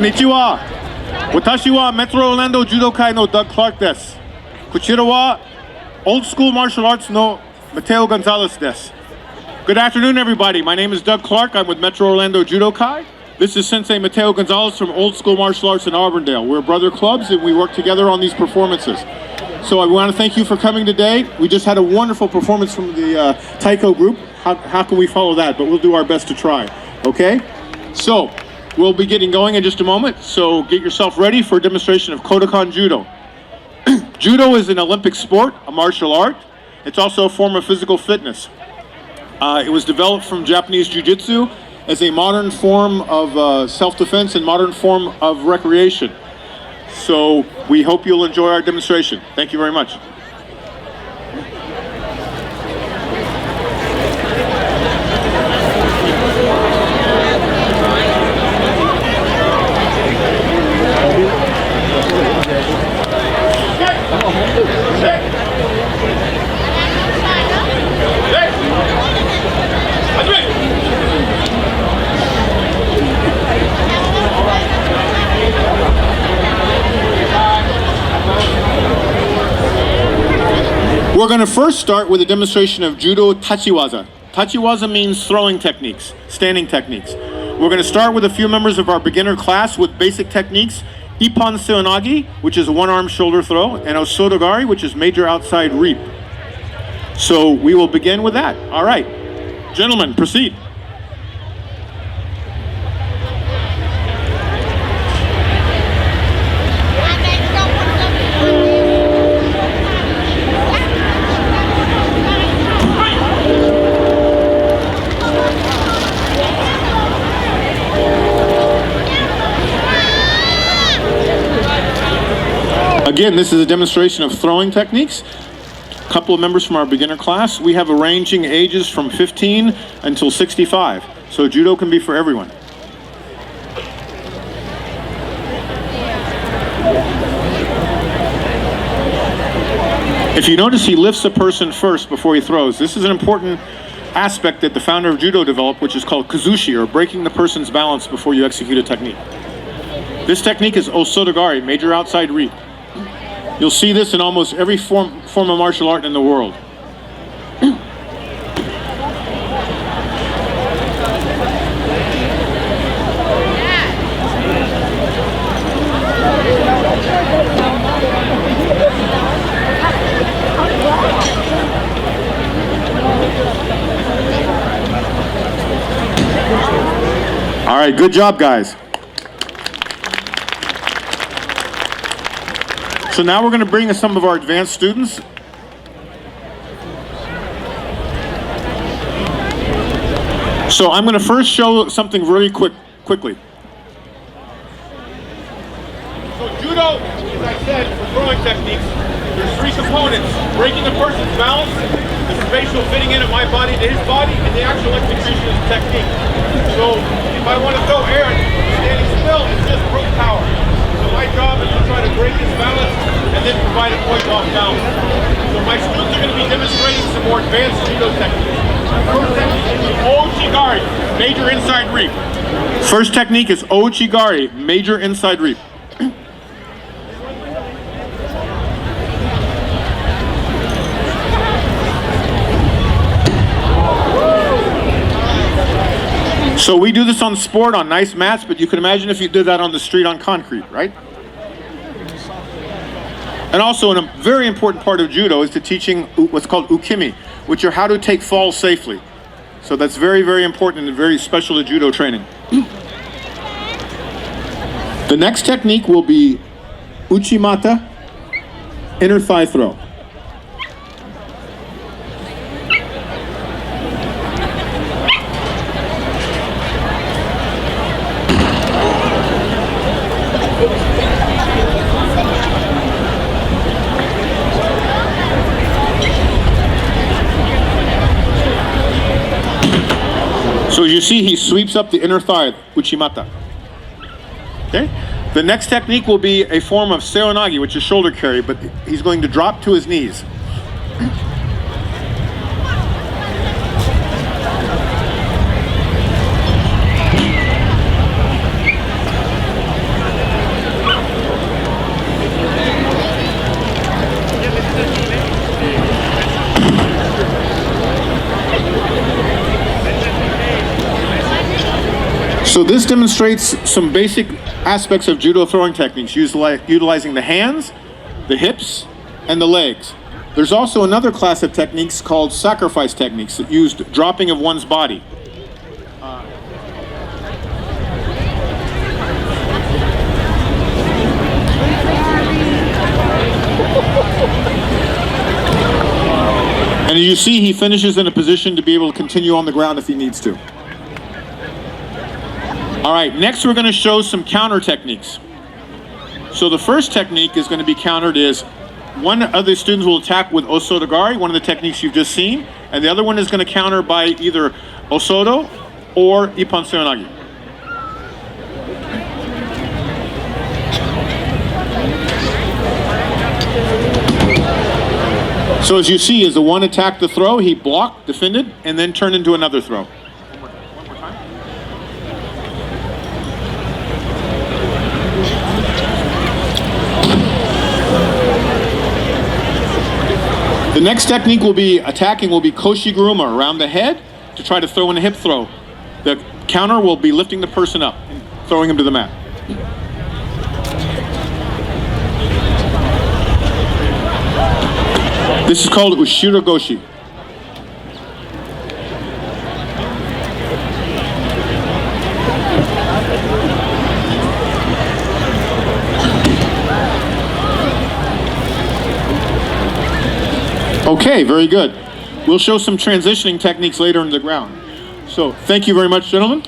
Konnichiwa. Watashi wa Metro Orlando Judo-kai no Doug Clark desu. Kochira wa Old School Martial Arts no Mateo Gonzalez desu. Good afternoon, everybody. My name is Doug Clark. I'm with Metro Orlando Judo-kai. This is Sensei Mateo Gonzalez from Old School Martial Arts in Auburndale. We're brother clubs and we work together on these performances. So I want to thank you for coming today. We just had a wonderful performance from the Taiko group. How can we follow that? But we'll do our best to try. Okay? So we'll be getting going in just a moment. So get yourself ready for a demonstration of Kodokan Judo. Judo is an Olympic sport, a martial art. It's also a form of physical fitness. It was developed from Japanese Jiu-Jitsu as a modern form of self-defense and modern form of recreation. So we hope you'll enjoy our demonstration. Thank you very much. We're going to first start with a demonstration of Judo Tachiwaza. Tachiwaza means throwing techniques, standing techniques. We're going to start with a few members of our beginner class with basic techniques. Ippon Seonagi, which is a one-arm shoulder throw, and Osotogari, which is major outside reap. So we will begin with that. All right. Gentlemen, proceed. Again, this is a demonstration of throwing techniques. A couple of members from our beginner class. We have ranging ages from 15 until 65. So judo can be for everyone. If you notice, he lifts a person first before he throws. This is an important aspect that the founder of judo developed, which is called kazushi, or breaking the person's balance before you execute a technique. This technique is osotogari, major outside reap. You'll see this in almost every form of martial art in the world. All right, good job, guys. So now we're going to bring in some of our advanced students. So I'm going to first show something really quickly. So judo, as I said, for throwing techniques, there's three components: breaking the person's balance, the spatial fitting in of my body to his body, and the actual execution of the technique. So if I want to throw air standing still, it's just brute power. So my job is to try to break his balance and then provide a point off balance. So my students are going to be demonstrating some more advanced judo techniques. First technique is Ouchigari, major inside reap. First technique is Ouchigari, major inside reap. So we do this on sport, on nice mats, but you can imagine if you did that on the street on concrete, right? And also, a very important part of judo is to teaching what's called ukimi, which are how to take falls safely. So that's very, very important and very special to judo training. The next technique will be uchimata, inner thigh throw. So as you see, he sweeps up the inner thigh, uchimata. Okay? The next technique will be a form of seonagi, which is shoulder carry, but he's going to drop to his knees. So this demonstrates some basic aspects of judo throwing techniques, utilizing the hands, the hips, and the legs. There's also another class of techniques called sacrifice techniques that used dropping of one's body. And you see he finishes in a position to be able to continue on the ground if he needs to. All right, next we're going to show some counter techniques. So the first technique is going to be countered is one of the students will attack with osotogari, one of the techniques you've just seen, and the other one is going to counter by either osodo or ippan seonagi. So as you see, as the one attacked the throw, he blocked, defended, and then turned into another throw. One more time. The next technique will be attacking, will be koshi-guruma, around the head to try to throw in a hip throw. The counter will be lifting the person up and throwing him to the mat. This is called ushiro goshi. Okay, very good. We'll show some transitioning techniques later in the ground. So, thank you very much, gentlemen.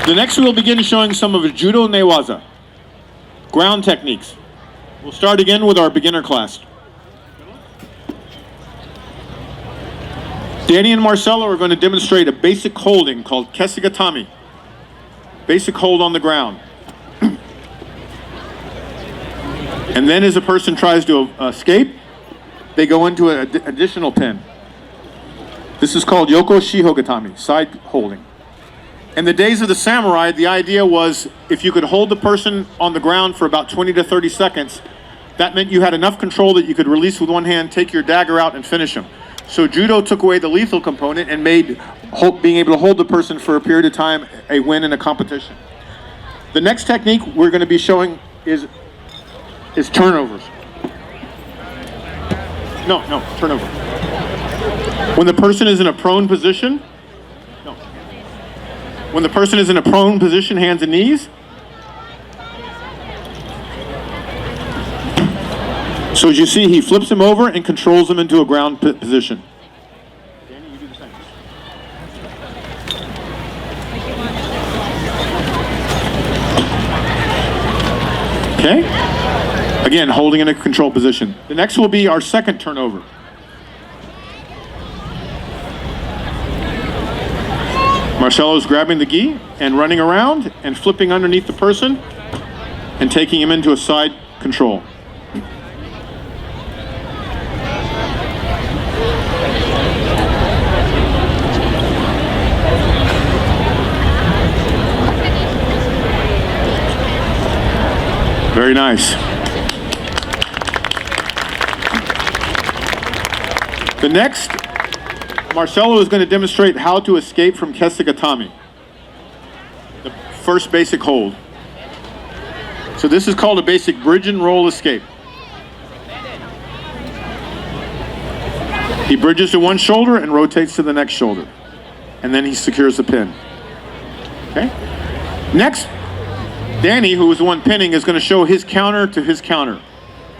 The next we'll begin showing some of the judo newaza, ground techniques. We'll start again with our beginner class. Danny and Marcelo are going to demonstrate a basic holding called kesigatami. Basic hold on the ground. And then as a person tries to escape, they go into an additional pin. This is called yoko shihogatami, side holding. In the days of the samurai, the idea was if you could hold the person on the ground for about 20 to 30 seconds, that meant you had enough control that you could release with one hand, take your dagger out, and finish him. So judo took away the lethal component and made being able to hold the person for a period of time a win in a competition. The next technique we're going to be showing is turnovers. No, turnover. When the person is in a prone position, when the person is in a prone position, hands and knees. So as you see, he flips him over and controls him into a ground position. Danny, you do the same. Okay. Again, holding in a control position. The next will be our second turnover. Marcelo's grabbing the gi and running around and flipping underneath the person and taking him into a side control. Very nice. The next, Marcelo is going to demonstrate how to escape from kesigatami, the first basic hold. So this is called a basic bridge and roll escape. He bridges to one shoulder and rotates to the next shoulder. And then he secures the pin. Okay? Next, Danny, who was the one pinning, is going to show his counter to his counter.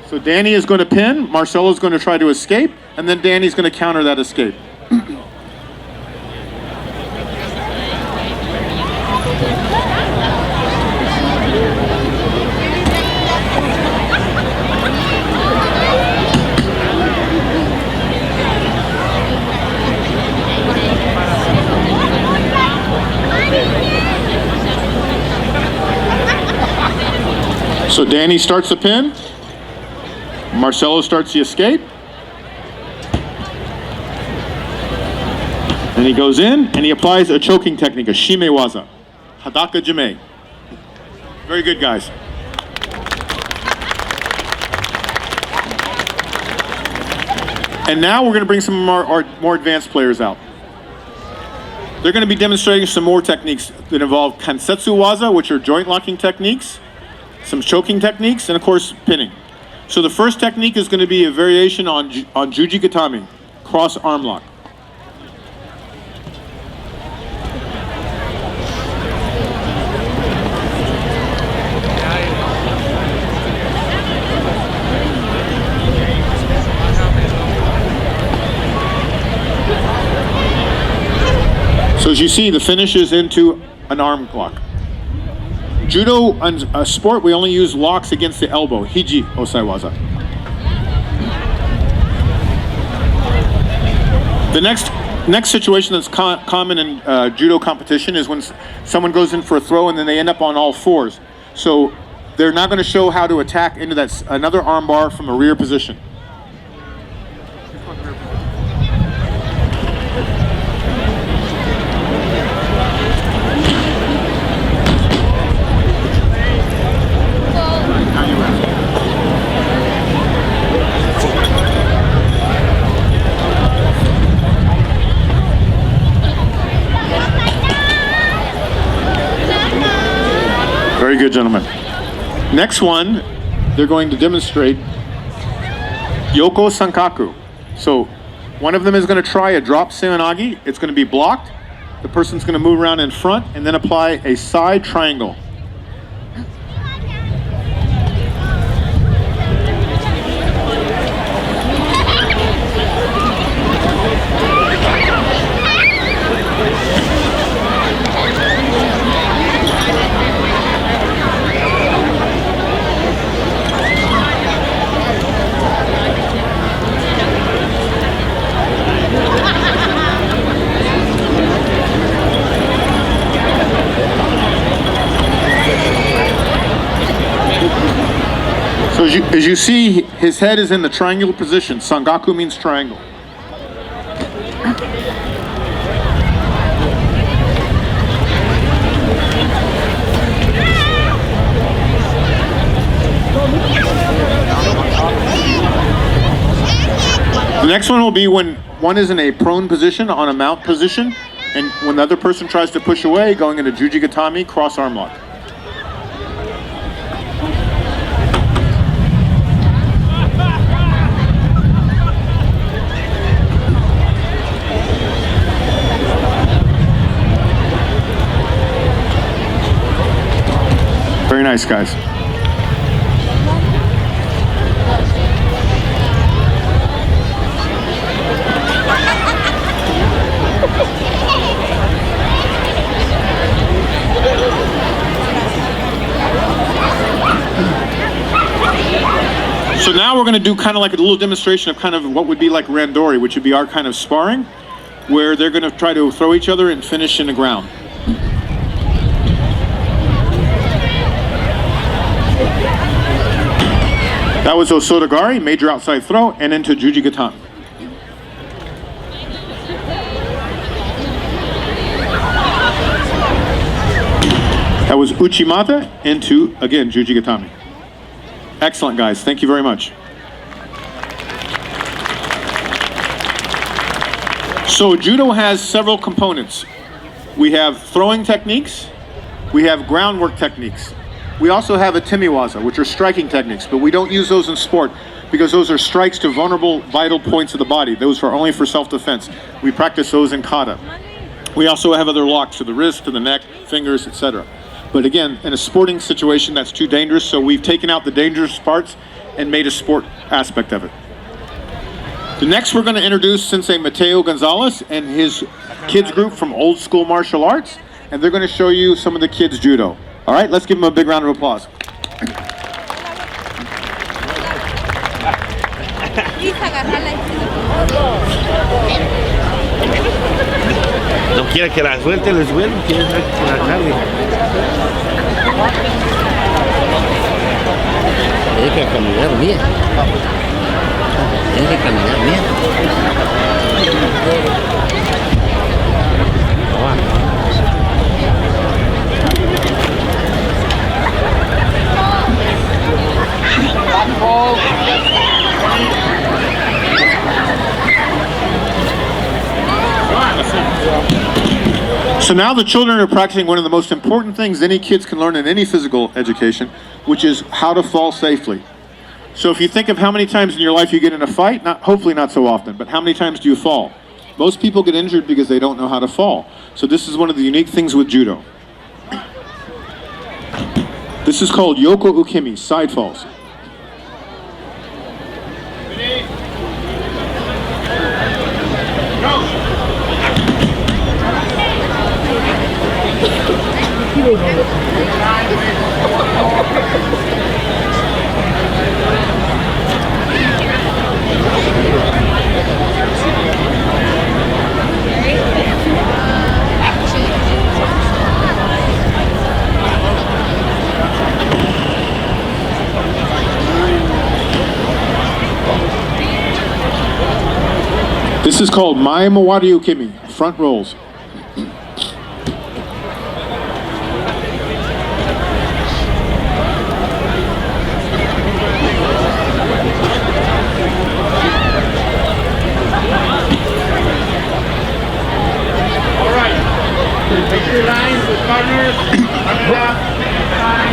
So Danny is going to pin, Marcelo is going to try to escape, and then Danny's going to counter that escape. So Danny starts the pin, Marcelo starts the escape, and he goes in and he applies a choking technique, a shimewaza, hadaka jime. Very good, guys. And now we're going to bring some more advanced players out. They're going to be demonstrating some more techniques that involve kansetsu waza, which are joint locking techniques, some choking techniques, and of course, pinning. So the first technique is going to be a variation on Juji Gatami, cross arm lock. So as you see, the finish is into an arm lock. Judo, a sport, we only use locks against the elbow, hiji osai waza. The next situation that's common in judo competition is when someone goes in for a throw and then they end up on all fours. So they're not going to show how to attack into that another arm bar from a rear position. Very good, gentlemen. Next one, they're going to demonstrate Yoko Sankaku. So one of them is going to try a drop seonagi. It's going to be blocked. The person's going to move around in front and then apply a side triangle. So as you see, his head is in the triangular position. Sangaku means triangle. The next one will be when one is in a prone position, on a mount position, and when the other person tries to push away, going into Juji Gatami, cross arm lock. Very nice, guys. So now we're going to do kind of like a little demonstration of kind of what would be like randori, which would be our kind of sparring, where they're going to try to throw each other and finish in the ground. That was Osodagari, major outside throw, and into Juji Gatami. That was Uchimata into, again, Juji Gatami. Excellent, guys. Thank you very much. So Judo has several components. We have throwing techniques. We have groundwork techniques. We also have a timiwaza, which are striking techniques, but we don't use those in sport because those are strikes to vulnerable, vital points of the body. Those are only for self-defense. We practice those in kata. We also have other locks to the wrist, to the neck, fingers, etc. But again, in a sporting situation, that's too dangerous, so we've taken out the dangerous parts and made a sport aspect of it. The next we're going to introduce Sensei Mateo Gonzalez and his kids group from Old School Martial Arts, and they're going to show you some of the kids' judo. All right, let's give them a big round of applause. No quiere que la suelte, les suelte, quiere que la cargue. Tiene que caminar bien. Tiene que caminar bien. So now the children are practicing one of the most important things any kids can learn in any physical education, which is how to fall safely. So if you think of how many times in your life you get in a fight, hopefully not so often, but how many times do you fall? Most people get injured because they don't know how to fall. So this is one of the unique things with judo. This is called yoko ukemi, side falls. This is called Mai Mawari Ukemi, front rolls.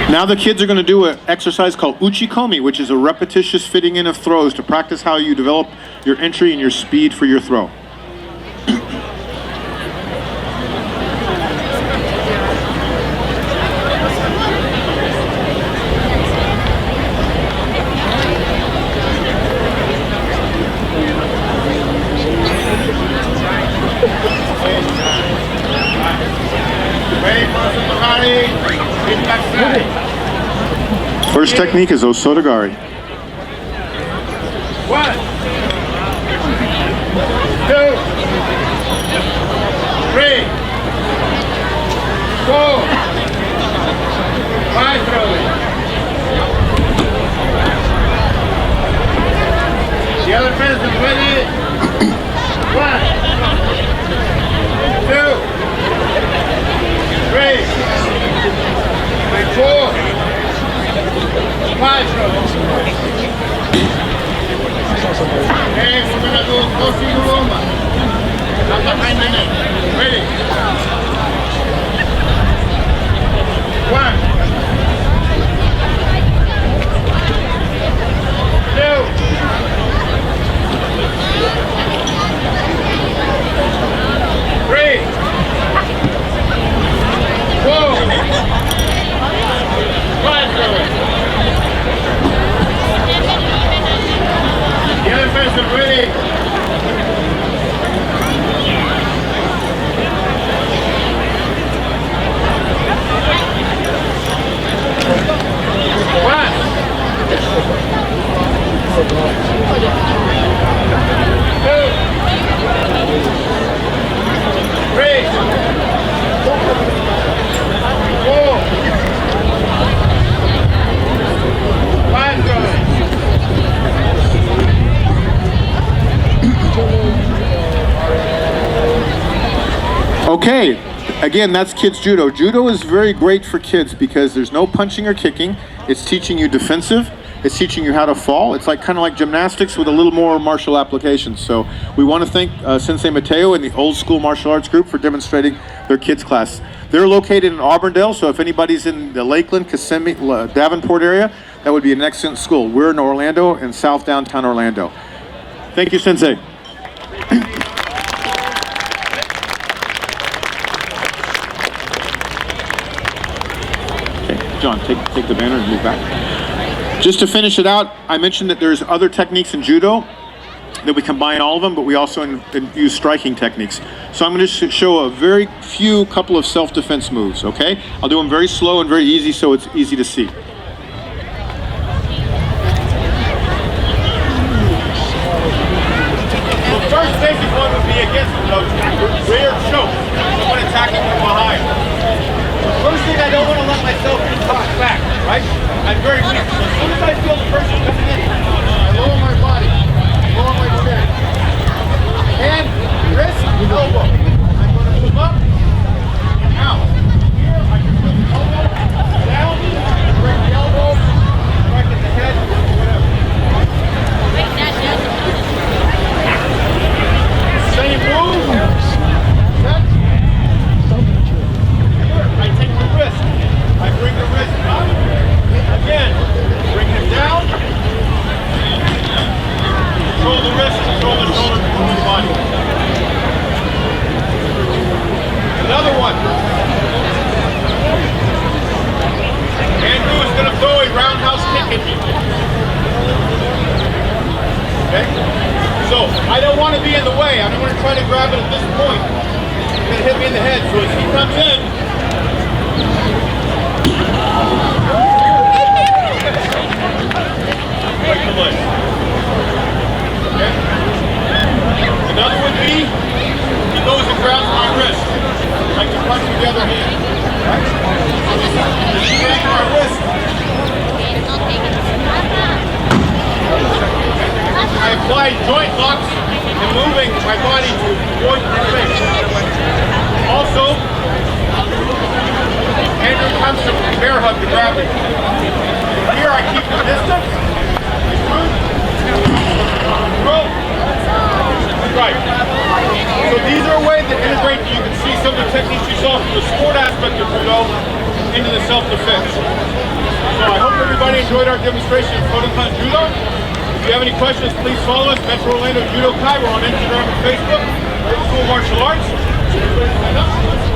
Now the kids are going to do an exercise called uchikomi, which is a repetitious fitting in of throws to practice how you develop your entry and your speed for your throw. First technique is Osotogari. 1, 2, 3, 4, 5 throwing. The other person ready. 1, 2, 3, 4. 5 throwing. Okay, we're going to do Koshi Uruma. Not behind the net. Ready? 1, 2, 3, 4, 5 throwing. The other person ready. 1, 2, 3, 4, 5 throwing. Okay, again, that's kids judo. Judo is very great for kids because there's no punching or kicking. It's teaching you defensive. It's teaching you how to fall. It's like kind of like gymnastics with a little more martial applications. So we want to thank Sensei Mateo and the Old School Martial Arts Group for demonstrating their kids class. They're located in Auburndale, so if anybody's in the Lakeland, Kissimmee, Davenport area, that would be an excellent school. We're in Orlando, in South Downtown Orlando. Thank you, Sensei. John, take the banner and move back. Just to finish it out, I mentioned that there's other techniques in judo that we combine all of them, but we also use striking techniques. So I'm going to show a very couple of self-defense moves, okay? I'll do them very slow and very easy so it's easy to see. The first basic one would be against the rear choke, someone attacking from behind. First thing, I don't want to let myself be tossed back, right? I'm very weak. So as soon as I feel the person coming in, I lower my body, lower my chin. Hand, wrist, elbow. I'm going to move up and out. Here, I can put the elbow down, bring the elbow, strike at the head, whatever. Same move. Set. apply joint locks and moving my body to avoid the face. Also, Andrew comes to bear hug to grab me. Here I keep the distance. Roll. Right. So these are ways that integrate. You can see some of the techniques you saw from the sport aspect of judo into the self-defense. So I hope everybody enjoyed our demonstration of Kodokan Judo. If you have any questions, please follow us, Metro Orlando Judo-kai. We're on Instagram and Facebook. Old School Martial Arts.